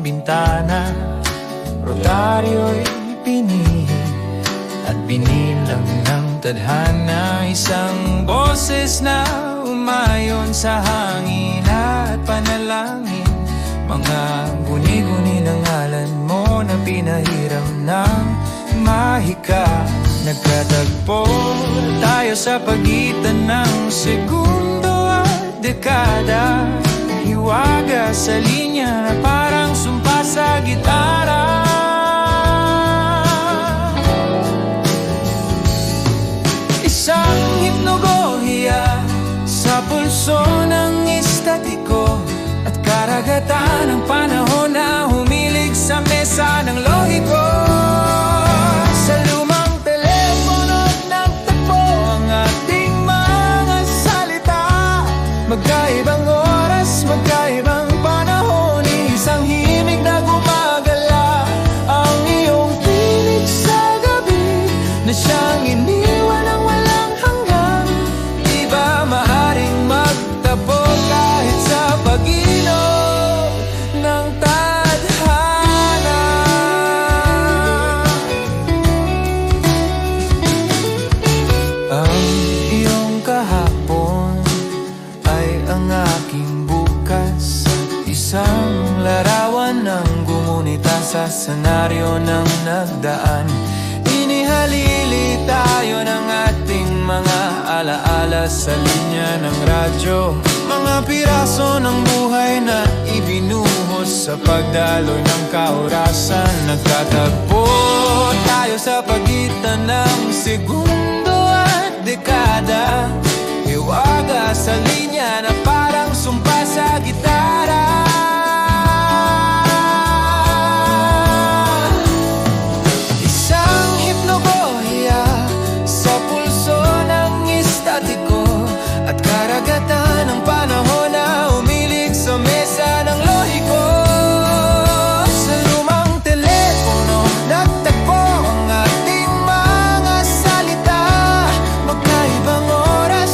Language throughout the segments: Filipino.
bintana. Rotaryo'y pinihit at binilang ng tadhana. Isang boses na umayon sa hangin at panalangin. Mga guni-guni ng ngalan mo na pinahiram ng mahika. Nagkatagpo tayo sa pagitan ng segundo at dekada. Hiwaga sa linya na parang sumpa sa gitara. Isang hipnogohiya sa pulso ng estatiko at karagatan ng panahon na humilig sa mesa ng lohiko. Sa lumang telepono nagtagpo ang ating mga salita. Magkaibang oras, magkaibang panahon, isang himig na gumagala. Ang iyong tinig sa gabi na siyang iniwan ng walang hanggan. Di ba maaring magtapo kahit sa pag-ilog ng tadhana? Ang iyong kahapon ay ang aking bukas. Isang larawan ng gumunita sa senaryo ng nagdaan. Inihalili tayo ng ating mga alaala sa linya ng radyo. Mga piraso ng buhay na ibinuhos sa pagdaloy ng kaorasan. Nagtatagpo tayo sa pagitan ng segundo at dekada. Hiwaga sa linya na parang sumpa sa gitara. Isang hipnogohiya sa pulso ng estatiko at karagatan ng panahon na umilig sa mesa ng lohiko. Sa lumang telepono nagtagpo ang ating mga salita. Magkaibang oras,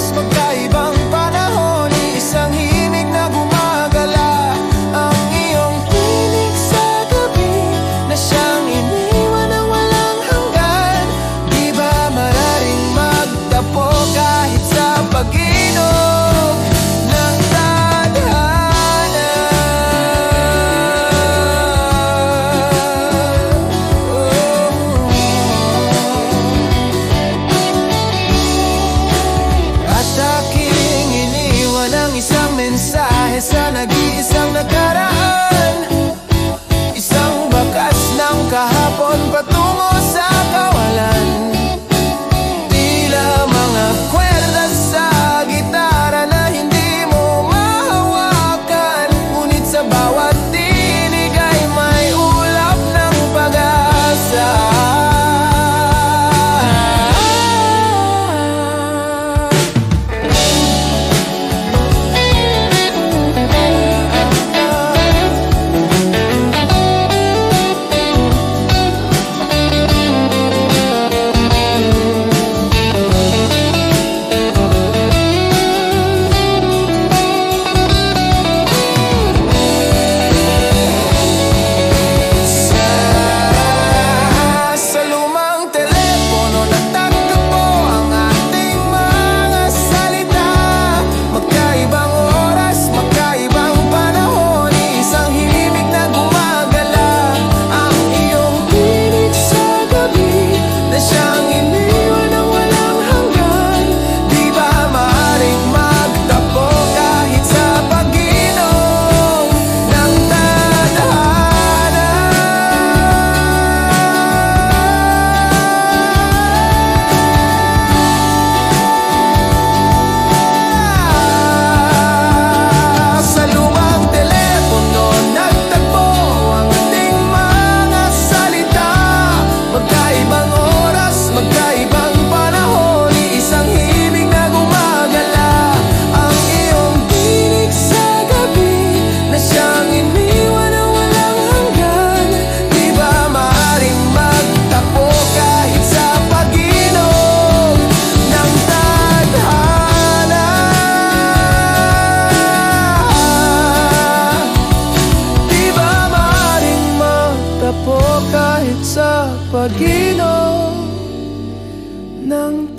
pag-inom ng